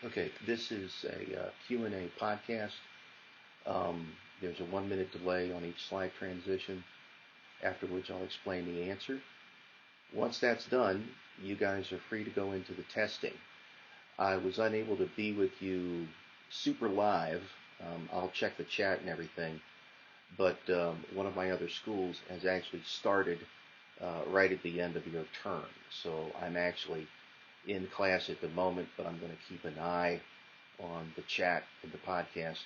Okay, this is a Q&A podcast. There's a 1 minute delay on each slide transition, after which I'll explain the answer. Once that's done, you guys are free to go into the testing. I was unable to be with you super live. I'll check the chat and everything, but one of my other schools has actually started right at the end of your term. So I'm actually in class at the moment, but I'm going to keep an eye on the chat and the podcast.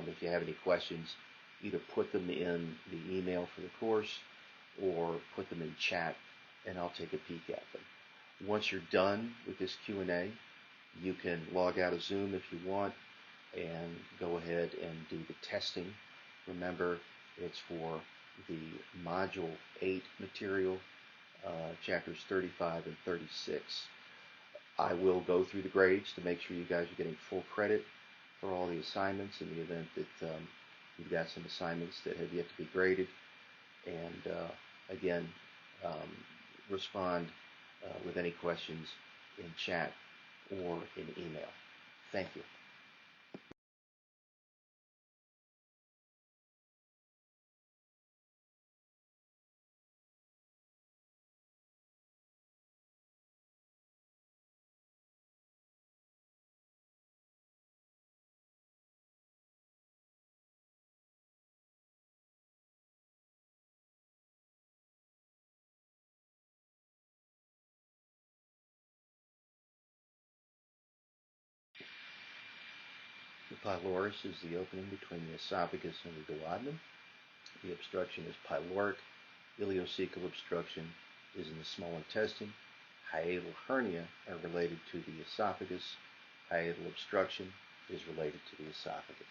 If you have any questions, either put them in the email for the course or put them in chat, and I'll take a peek at them. Once you're done with this Q&A, you can log out of Zoom if you want and go ahead and do the testing. Remember, it's for the Module 8 material, chapters 35 and 36. I will go through the grades to make sure you guys are getting full credit for all the assignments in the event that you've got some assignments that have yet to be graded. And again, um, respond with any questions in chat or in email. Thank you. The pylorus is the opening between the esophagus and the duodenum. The obstruction is pyloric. Ileocecal obstruction is in the small intestine. Hiatal hernia are related to the esophagus. Hiatal obstruction is related to the esophagus.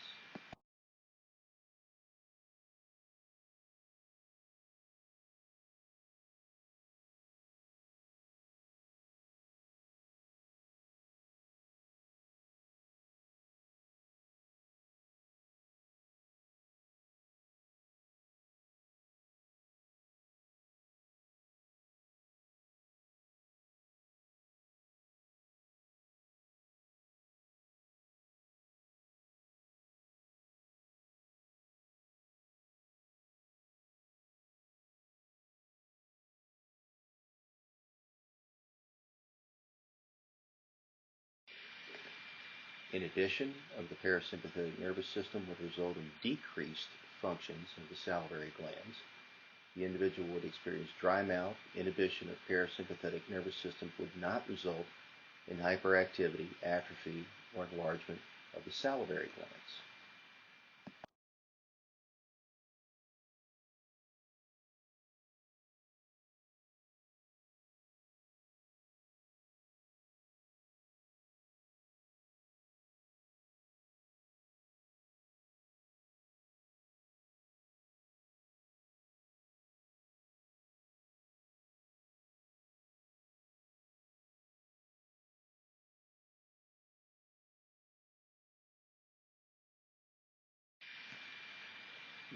Inhibition of the parasympathetic nervous system would result in decreased functions of the salivary glands. The individual would experience dry mouth. Inhibition of parasympathetic nervous system would not result in hyperactivity, atrophy, or enlargement of the salivary glands.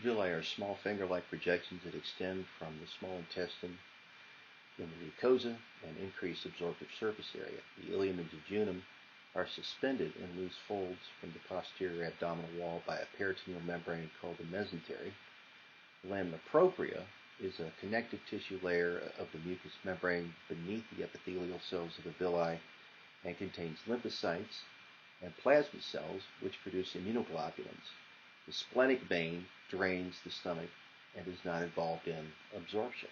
Villi are small finger-like projections that extend from the small intestine in the mucosa and increase absorptive surface area. The ileum and jejunum are suspended in loose folds from the posterior abdominal wall by a peritoneal membrane called the mesentery. The lamina propria is a connective tissue layer of the mucous membrane beneath the epithelial cells of the villi and contains lymphocytes and plasma cells which produce immunoglobulins. The splenic vein drains the stomach and is not involved in absorption.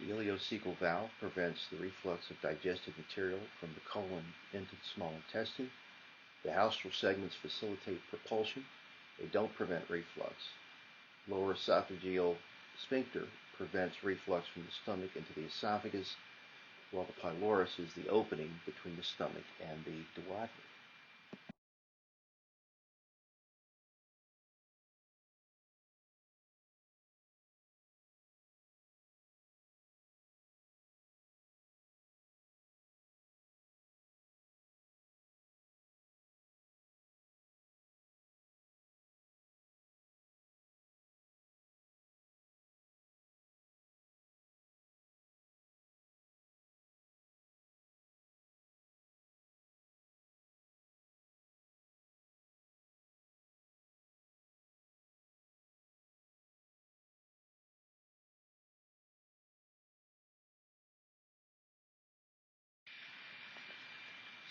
The ileocecal valve prevents the reflux of digested material from the colon into the small intestine. The haustral segments facilitate propulsion. They don't prevent reflux. Lower esophageal sphincter prevents reflux from the stomach into the esophagus, while the pylorus is the opening between the stomach and the duodenum.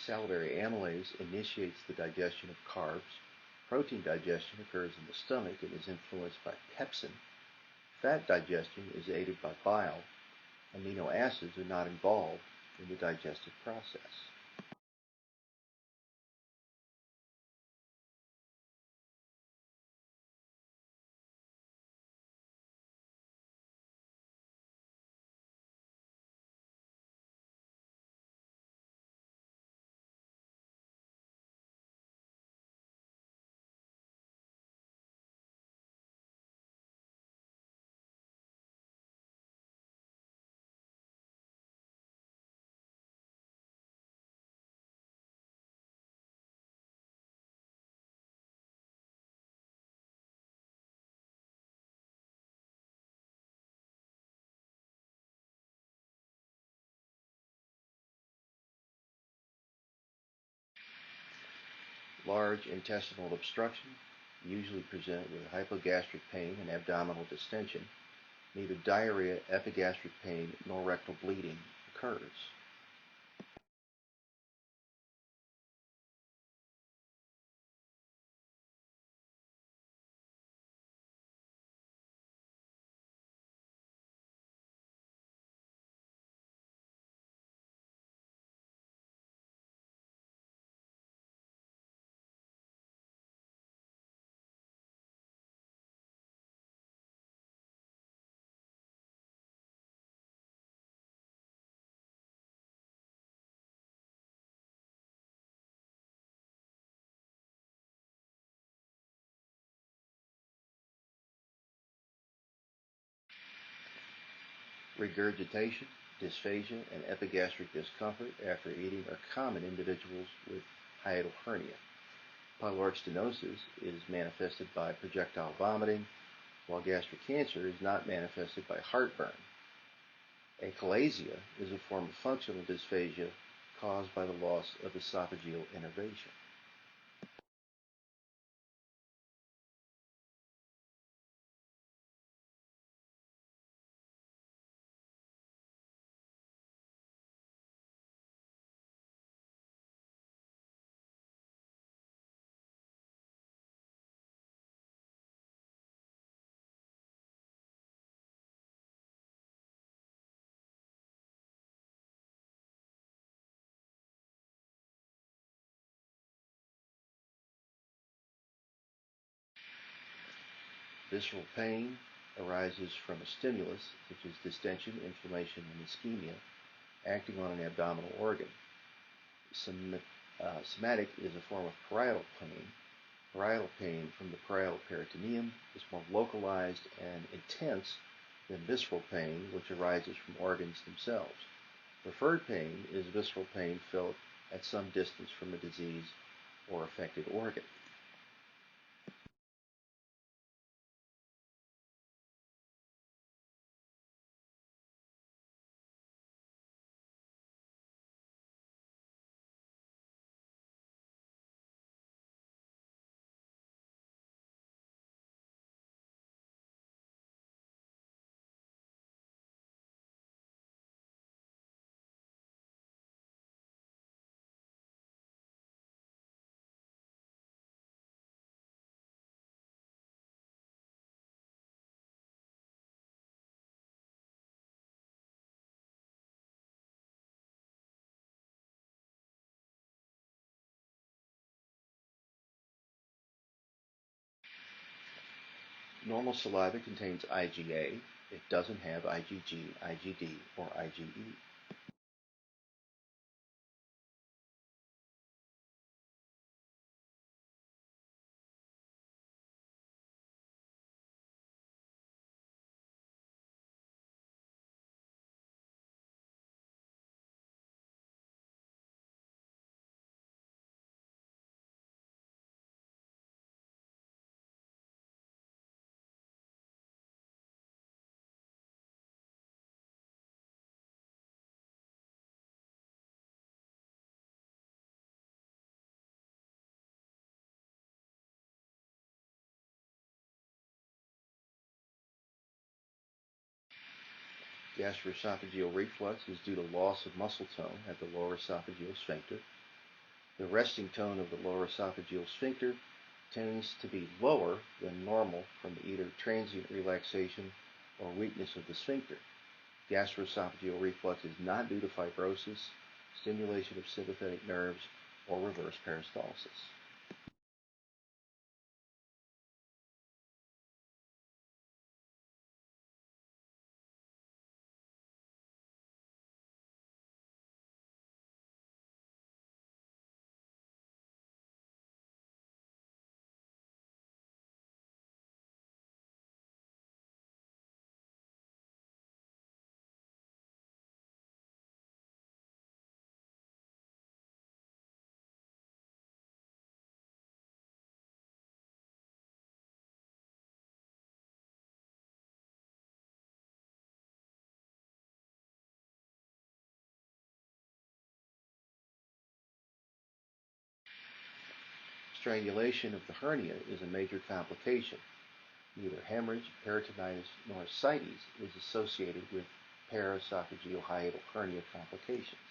Salivary amylase initiates the digestion of carbs. Protein digestion occurs in the stomach and is influenced by pepsin. Fat digestion is aided by bile. Amino acids are not involved in the digestive process. Large intestinal obstruction, usually present with hypogastric pain and abdominal distension. Neither diarrhea, epigastric pain, nor rectal bleeding occurs. Regurgitation, dysphagia, and epigastric discomfort after eating are common in individuals with hiatal hernia. Pyloric stenosis is manifested by projectile vomiting, while gastric cancer is not manifested by heartburn. Achalasia is a form of functional dysphagia caused by the loss of esophageal innervation. Visceral pain arises from a stimulus such as distension, inflammation, and ischemia acting on an abdominal organ. Somatic is a form of parietal pain. Parietal pain from the parietal peritoneum is more localized and intense than visceral pain, which arises from organs themselves. Preferred pain is visceral pain felt at some distance from a disease or affected organ. Normal saliva contains IgA. It doesn't have IgG, IgD, or IgE. Gastroesophageal reflux is due to loss of muscle tone at the lower esophageal sphincter. The resting tone of the lower esophageal sphincter tends to be lower than normal from either transient relaxation or weakness of the sphincter. Gastroesophageal reflux is not due to fibrosis, stimulation of sympathetic nerves, or reverse peristalsis. Strangulation of the hernia is a major complication. Neither hemorrhage, peritonitis, nor ascites is associated with paraesophageal hiatal hernia complications.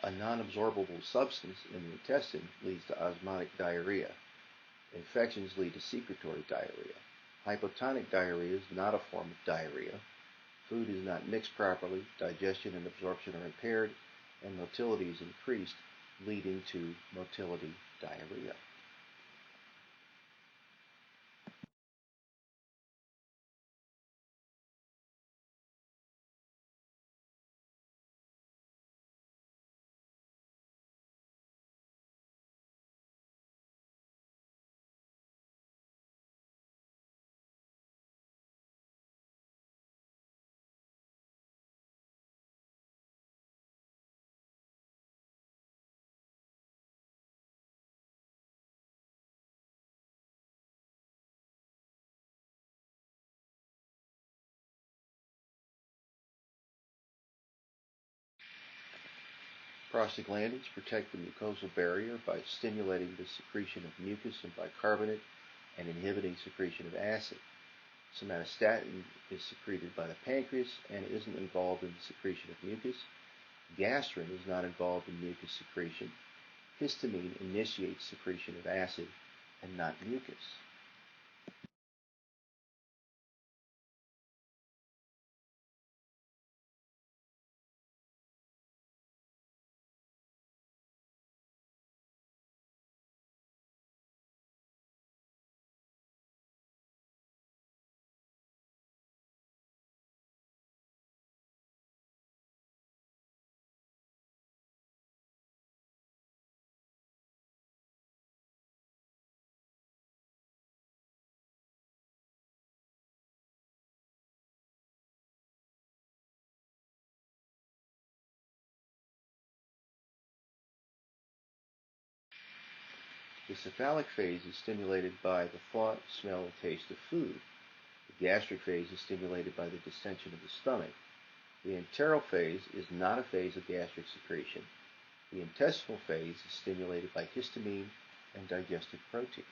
A non-absorbable substance in the intestine leads to osmotic diarrhea. Infections lead to secretory diarrhea. Hypotonic diarrhea is not a form of diarrhea. Food is not mixed properly, digestion and absorption are impaired, and motility is increased, leading to motility diarrhea. Prostaglandins protect the mucosal barrier by stimulating the secretion of mucus and bicarbonate and inhibiting secretion of acid. Somatostatin is secreted by the pancreas and isn't involved in the secretion of mucus. Gastrin is not involved in mucus secretion. Histamine initiates secretion of acid and not mucus. The cephalic phase is stimulated by the thought, smell, and taste of food. Gastric phase is stimulated by the distension of the stomach. The enteral phase is not a phase of gastric secretion. The intestinal phase is stimulated by histamine and digestive protein.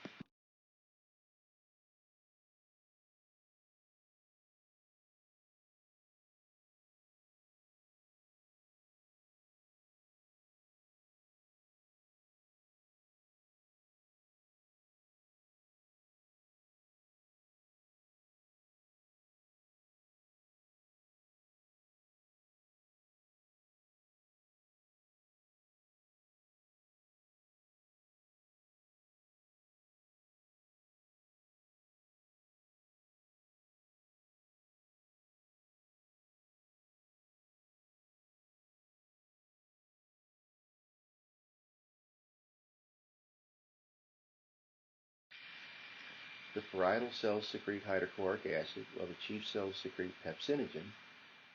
The parietal cells secrete hydrochloric acid, while the chief cells secrete pepsinogen.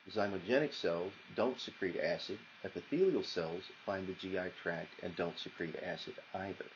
Zymogenic cells don't secrete acid. Epithelial cells find the GI tract and don't secrete acid either.